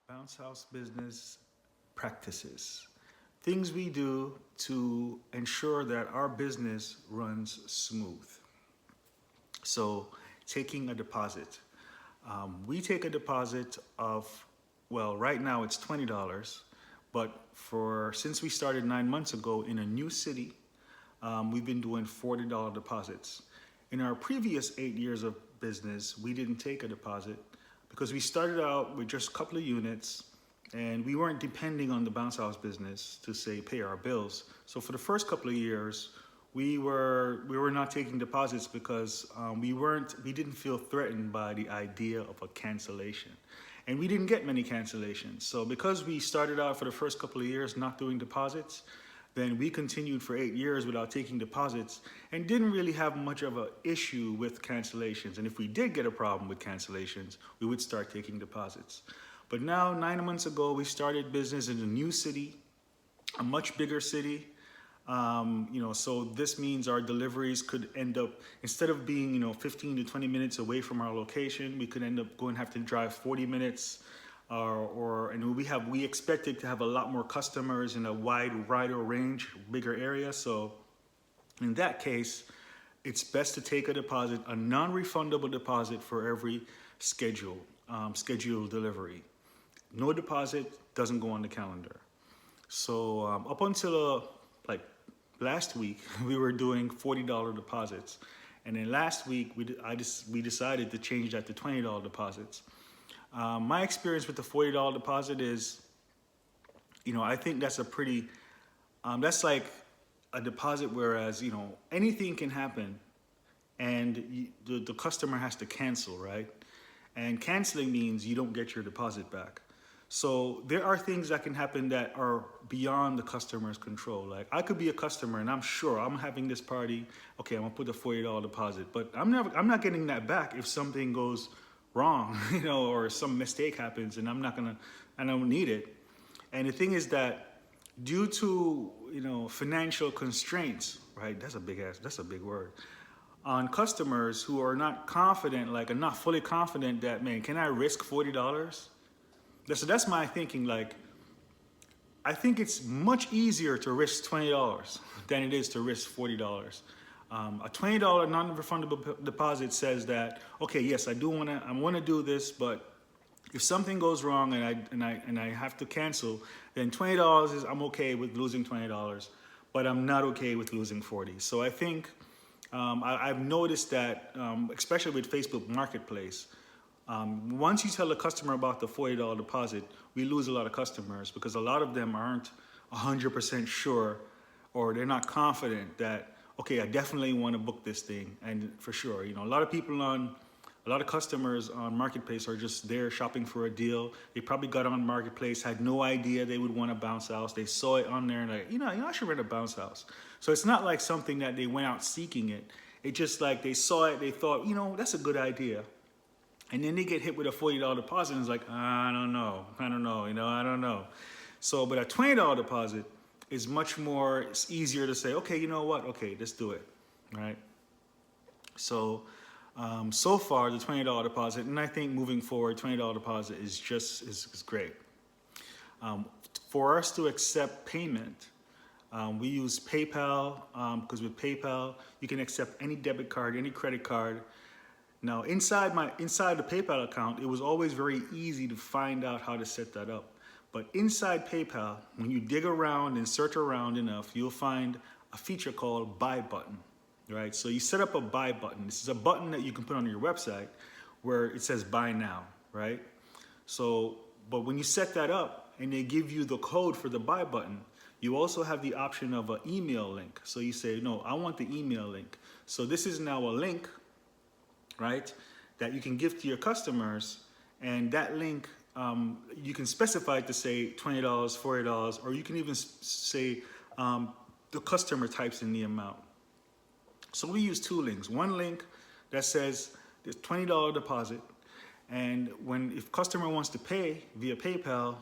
Bounce House business practices. Things we do to ensure that our business runs smooth. So, taking a deposit. We take a deposit of, well, right now it's $20, but for since we started 9 months ago in a new city, we've been doing $40 deposits. In our previous 8 years of business, we didn't take a deposit because we started out with just a couple of units and we weren't depending on the bounce house business to say pay our bills. So for the first couple of years, we were not taking deposits because we didn't feel threatened by the idea of a cancellation, and we didn't get many cancellations. So because we started out for the first couple of years not doing deposits, then we continued for 8 years without taking deposits and didn't really have much of an issue with cancellations. And if we did get a problem with cancellations, we would start taking deposits. But now, 9 months ago, we started business in a new city, a much bigger city. So this means our deliveries could end up, instead of being, 15 to 20 minutes away from our location, we could end up going have to drive 40 minutes. And we expected to have a lot more customers in a wider range, bigger area. So in that case, it's best to take a deposit, a non-refundable deposit for every scheduled delivery. No deposit doesn't go on the calendar. So up until like last week, we were doing $40 deposits, and then last week we decided to change that to $20 deposits. My experience with the $40 deposit is, I think that's that's like a deposit, whereas, anything can happen and the customer has to cancel, right? And canceling means you don't get your deposit back. So there are things that can happen that are beyond the customer's control. Like I could be a customer and I'm sure I'm having this party. Okay, I'm gonna put a $40 deposit, but I'm not getting that back if something goes wrong, or some mistake happens and I don't need it. And the thing is that due to, financial constraints, right? That's a big word. On customers who are not confident, like are not fully confident that, man, can I risk $40? So that's my thinking. Like, I think it's much easier to risk $20 than it is to risk $40. A $20 non-refundable deposit says that, okay, yes, I want to do this, but if something goes wrong and I have to cancel, then $20 is, I'm okay with losing $20, but I'm not okay with losing 40. So I think I've noticed that, especially with Facebook Marketplace, once you tell a customer about the $40 deposit, we lose a lot of customers because a lot of them aren't 100% sure, or they're not confident that, okay, I definitely want to book this thing. And for sure, a lot of customers on Marketplace are just there shopping for a deal. They probably got on Marketplace, had no idea they would want a bounce house. They saw it on there and like, I should rent a bounce house. So it's not like something that they went out seeking it. It's just like they saw it, they thought, that's a good idea. And then they get hit with a $40 deposit and it's like, I don't know. So, but a $20 deposit is it's easier to say, okay, you know what? Okay, let's do it, right? So, so far the $20 deposit, and I think moving forward, $20 deposit is great. For us to accept payment, we use PayPal, because with PayPal, you can accept any debit card, any credit card. Now, inside the PayPal account, it was always very easy to find out how to set that up. But inside PayPal, when you dig around and search around enough, you'll find a feature called Buy Button, right? So you set up a Buy Button. This is a button that you can put on your website where it says Buy Now, right? So, but when you set that up and they give you the code for the Buy Button, you also have the option of an email link. So you say, no, I want the email link. So this is now a link, right, that you can give to your customers, and that link, you can specify it to say $20, $40, or you can even say the customer types in the amount. So we use two links. One link that says there's $20 deposit, and if customer wants to pay via PayPal,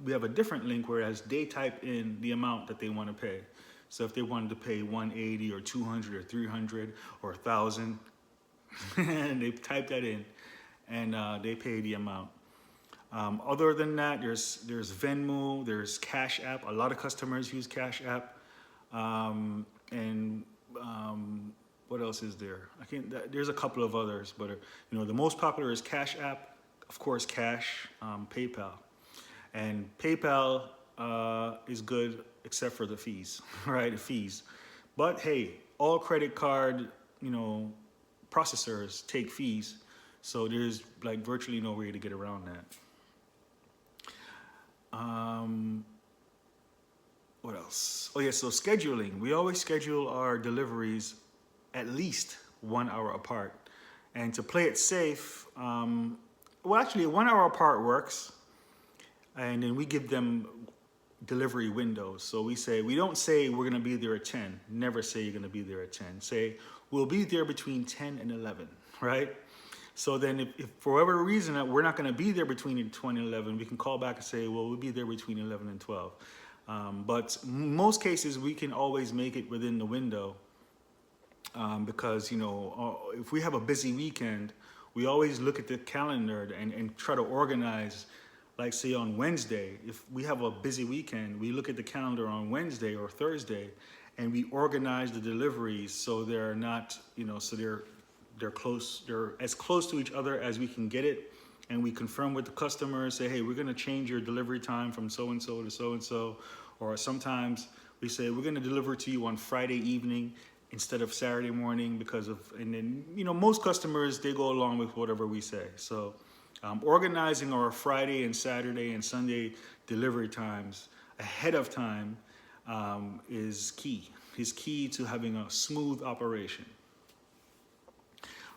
we have a different link whereas they type in the amount that they want to pay. So if they wanted to pay $180 or $200 or $300 or $1,000, and they type that in and they pay the amount. Other than that, there's Venmo, there's Cash App. A lot of customers use Cash App, and what else is there? I can't. There's a couple of others, but the most popular is Cash App, of course, Cash, PayPal, and PayPal is good except for the fees, right? The fees, but hey, all credit card, processors take fees, so there's like virtually no way to get around that. What else? Oh yeah, so scheduling. We always schedule our deliveries at least 1 hour apart. And to play it safe, well actually 1 hour apart works. And then we give them delivery windows. So we don't say we're gonna be there at 10. Never say you're gonna be there at 10. Say, we'll be there between 10 and 11, right? So then if for whatever reason that we're not going to be there between 20 and 11, we can call back and say, well, we'll be there between 11 and 12. But most cases, we can always make it within the window because, if we have a busy weekend, we always look at the calendar and try to organize, like say on Wednesday, if we have a busy weekend, we look at the calendar on Wednesday or Thursday and we organize the deliveries so they're not, so they're as close to each other as we can get it, and we confirm with the customer, say, hey, we're going to change your delivery time from so and so to so and so, or sometimes we say we're going to deliver to you on Friday evening instead of Saturday morning and then most customers, they go along with whatever we say. So organizing our Friday and Saturday and Sunday delivery times ahead of time is key to having a smooth operation.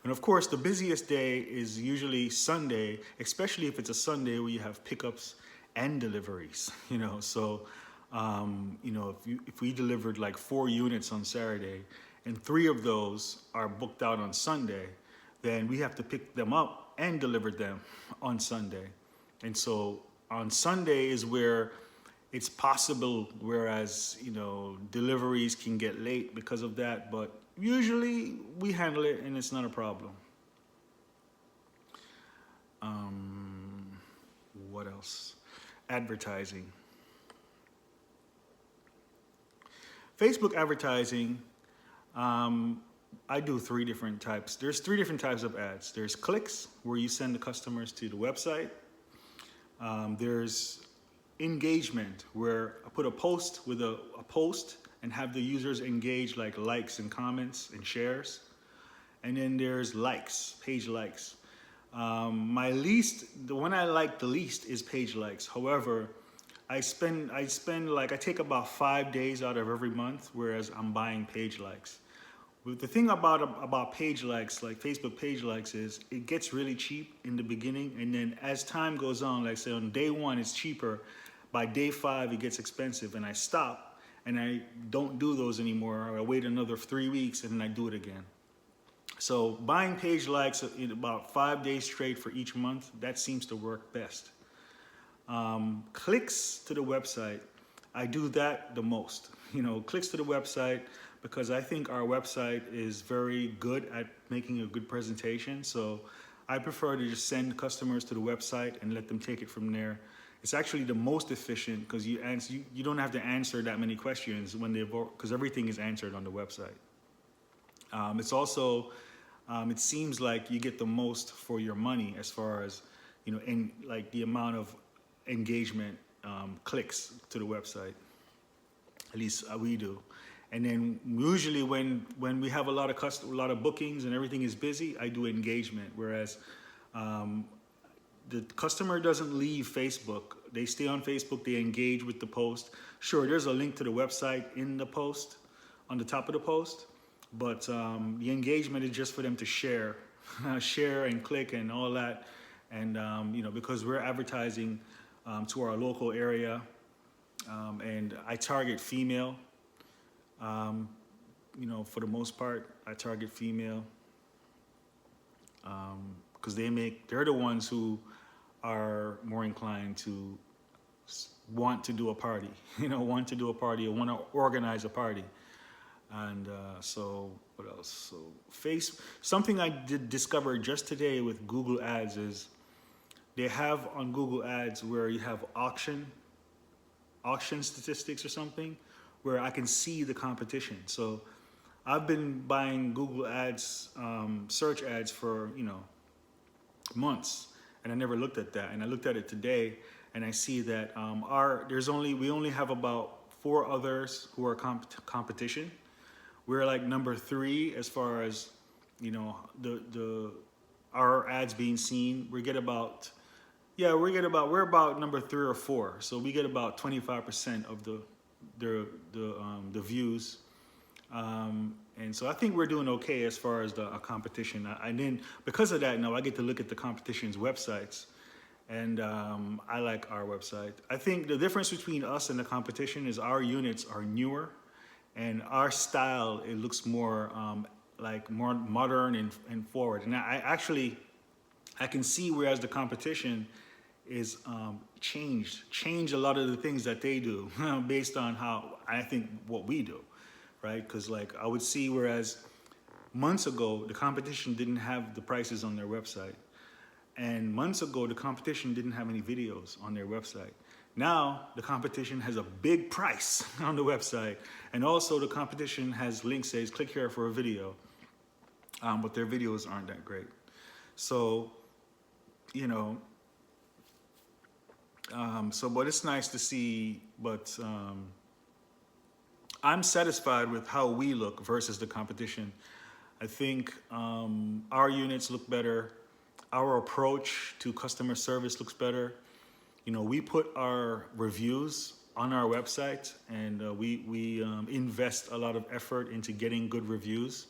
And of course, the busiest day is usually Sunday, especially if it's a Sunday where you have pickups and deliveries. So if we delivered like 4 units on Saturday and 3 of those are booked out on Sunday, then we have to pick them up and deliver them on Sunday. And so on Sunday is where it's possible, whereas deliveries can get late because of that, but usually we handle it and it's not a problem. What else? Advertising. Facebook advertising, I do 3 different types. There's 3 different types of ads. There's clicks, where you send the customers to the website. There's engagement, where I put a post with a post and have the users engage, like likes and comments and shares. And then there's likes, page likes. The one I like the least is page likes. However, I take about 5 days out of every month, whereas I'm buying page likes. But the thing about page likes, like Facebook page likes, is it gets really cheap in the beginning, and then as time goes on, like say on day 1 it's cheaper, by day 5 it gets expensive, and I stop and I don't do those anymore. I wait another 3 weeks and then I do it again. So buying page likes in about 5 days straight for each month, that seems to work best. Clicks to the website, I do that the most. Clicks to the website, because I think our website is very good at making a good presentation. So I prefer to just send customers to the website and let them take it from there. It's actually the most efficient, because you don't have to answer that many questions because everything is answered on the website. It's also, it seems like you get the most for your money as far as, in like the amount of engagement, clicks to the website. At least we do. And then usually when we have a lot of bookings and everything is busy, I do engagement. Whereas the customer doesn't leave Facebook. They stay on Facebook, they engage with the post. Sure, there's a link to the website in the post, on the top of the post, but the engagement is just for them to share, share and click and all that. And because we're advertising to our local area, and I target female, for the most part, I target female, because they're the ones who are more inclined to want to do a party, or want to organize a party. And so what else? So something I did discover just today with Google Ads is they have on Google Ads where you have auction statistics or something, where I can see the competition. So I've been buying Google Ads, search ads for months, and I never looked at that. And I looked at it today, and I see that we only have about 4 others who are competition. We're like number 3 as far as the our ads being seen. We're about number 3 or 4. So we get about 25% of the views. And so I think we're doing okay as far as the competition. And then because of that, now I get to look at the competition's websites, and I like our website. I think the difference between us and the competition is our units are newer, and our style, it looks more like more modern and forward. And I can see, whereas the competition is changed a lot of the things that they do based on how I think what we do. Right? Because like I would see, whereas months ago the competition didn't have the prices on their website, and months ago the competition didn't have any videos on their website. Now the competition has a big price on the website, and also the competition has links says click here for a video, but their videos aren't that great. So but it's nice to see. But I'm satisfied with how we look versus the competition. I think our units look better. Our approach to customer service looks better. We put our reviews on our website, and we invest a lot of effort into getting good reviews.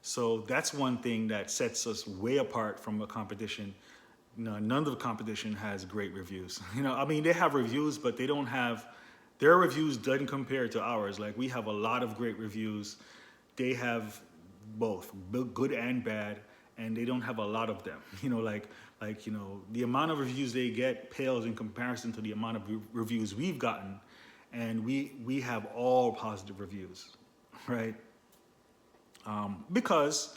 So that's one thing that sets us way apart from the competition. None of the competition has great reviews. They have reviews, but they don't have. Their reviews doesn't compare to ours. Like, we have a lot of great reviews. They have both good and bad, and they don't have a lot of them. The amount of reviews they get pales in comparison to the amount of reviews we've gotten, and we have all positive reviews, right? Because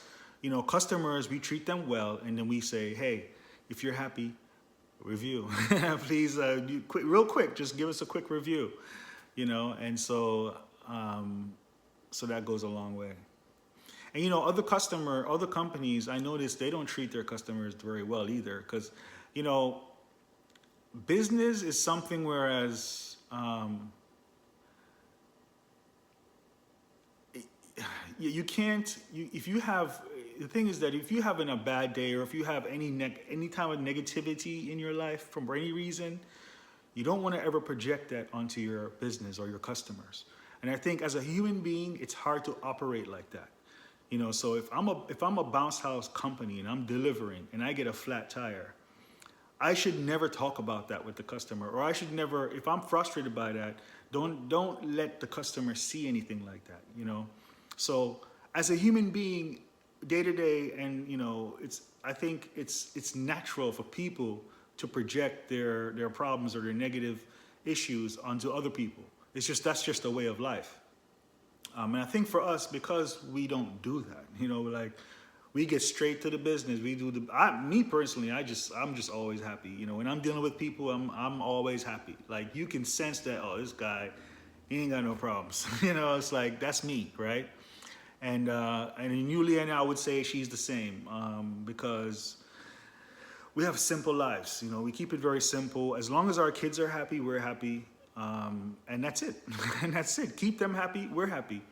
customers, we treat them well, and then we say, hey, if you're happy, review. Please, real quick, just give us a quick review, and so that goes a long way. And other companies, I notice they don't treat their customers very well either, because business is something, whereas you can't, if you have, the thing is that if you have a bad day, or if you have any type of negativity in your life for any reason, you don't want to ever project that onto your business or your customers. And I think as a human being, it's hard to operate like that. So if I'm a bounce house company and I'm delivering and I get a flat tire, I should never talk about that with the customer, or I should never, if I'm frustrated by that, don't let the customer see anything like that. So as a human being, day to day, and I think it's natural for people to project their problems or their negative issues onto other people. That's just a way of life. And I think for us, because we don't do that, we get straight to the business. We do me personally, I'm just always happy. When I'm dealing with people, I'm always happy. Like, you can sense that, oh, this guy, he ain't got no problems. It's like, that's me, right? And in Yulia, I would say she's the same, because we have simple lives. We keep it very simple. As long as our kids are happy, we're happy, and that's it. And that's it. Keep them happy, we're happy.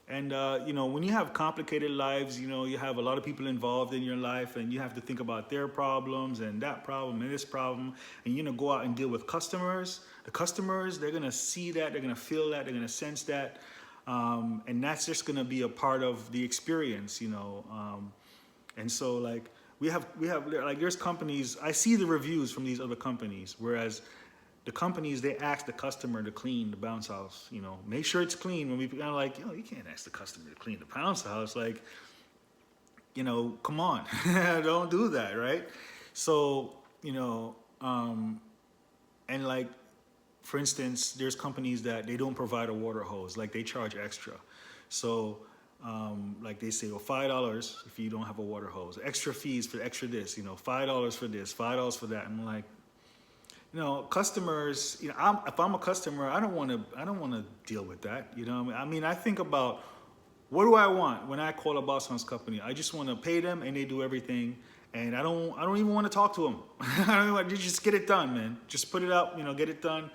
And when you have complicated lives, you have a lot of people involved in your life, and you have to think about their problems and that problem and this problem, and go out and deal with customers. The customers, they're gonna see that, they're gonna feel that, they're gonna sense that. And that's just going to be a part of the experience, and so like we have like, there's companies, I see the reviews from these other companies, whereas the companies, they ask the customer to clean the bounce house, make sure it's clean. When we kind of like, you can't ask the customer to clean the bounce house, like, come on, don't do that, right? So and like, for instance, there's companies that they don't provide a water hose, like they charge extra. So Like they say, well, $5 if you don't have a water hose, extra fees for extra this, $5 for this, $5 for that. I'm like, customers, if I'm a customer, I don't want to deal with that. I mean, I think about what do I want when I call a Boss House company. I just want to pay them and they do everything. And I don't even want to talk to them. I don't want to just get it done, man. Just put it up, get it done.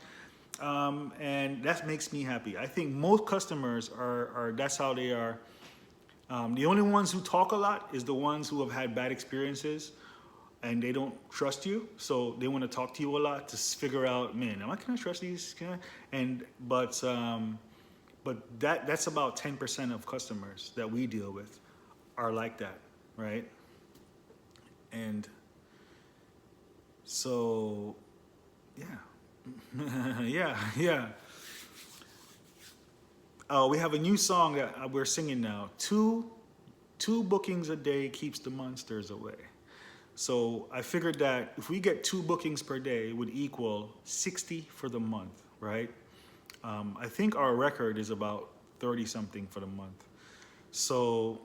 And that makes me happy. I think most customers are that's how they are. The only ones who talk a lot is the ones who have had bad experiences and they don't trust you. So they want to talk to you a lot to figure out, man, can I trust these? But that's about 10% of customers that we deal with are like that, right? And so, yeah, yeah. We have a new song that we're singing now. Two bookings a day keeps the monsters away. So I figured that if we get 2 bookings per day, it would equal 60 for the month, right? I think our record is about 30 something for the month. So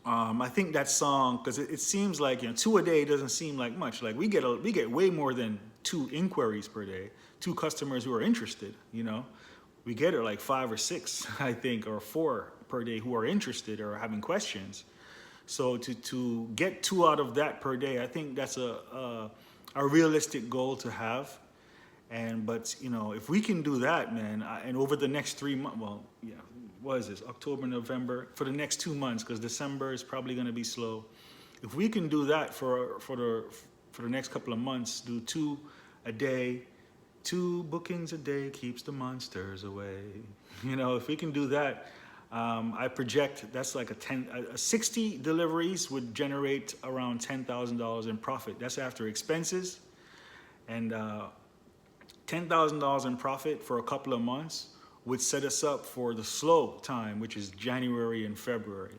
I think that song, because it seems like 2 a day doesn't seem like much. Like we get way more than 2 inquiries per day, 2 customers who are interested. We get it like 5 or 6, I think, or 4 per day who are interested or having questions. So to get 2 out of that per day, I think that's a realistic goal to have. But if we can do that, man, and over the next 3 months, what is this? October, November, for the next 2 months, because December is probably going to be slow. If we can do that for the next couple of months, do 2 a day, 2 bookings a day keeps the monsters away. If we can do that, I project that's like 60 deliveries would generate around $10,000 in profit. That's after expenses, and $10,000 in profit for a couple of months would set us up for the slow time, which is January and February.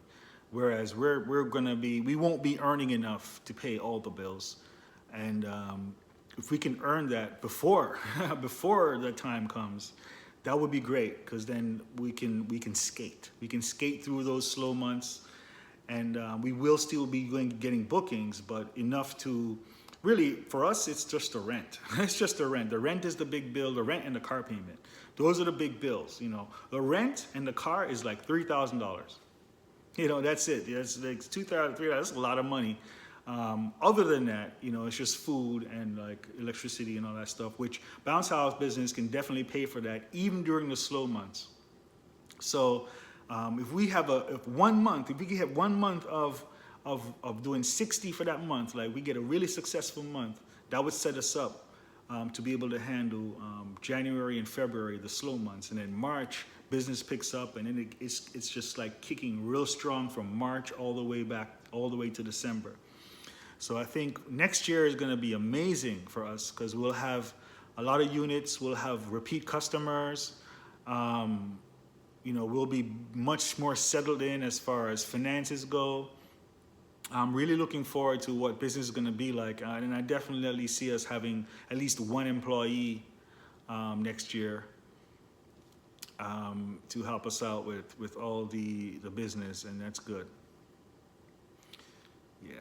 Whereas we won't be earning enough to pay all the bills, and if we can earn that before the time comes, that would be great, because then we can skate. We can skate through those slow months, and we will still be getting bookings, but enough to really, for us, it's just the rent. It's just the rent. The rent is the big bill. The rent and the car payment. Those are the big bills. The rent and the car is like $3,000. That's it. It's like $2,000, $3,000. That's a lot of money. Other than that, it's just food and like electricity and all that stuff, which Bounce House business can definitely pay for that, even during the slow months. So if we can have 1 month of doing 60 for that month, like we get a really successful month, that would set us up to be able to handle January and February, the slow months, and then March business picks up, and then it's just like kicking real strong from March all the way to December. So I think next year is going to be amazing for us, because we'll have a lot of units, we'll have repeat customers, we'll be much more settled in as far as finances go. I'm really looking forward to what business is going to be like, and I definitely see us having at least 1 employee next year to help us out with all the business, and that's good. Yeah.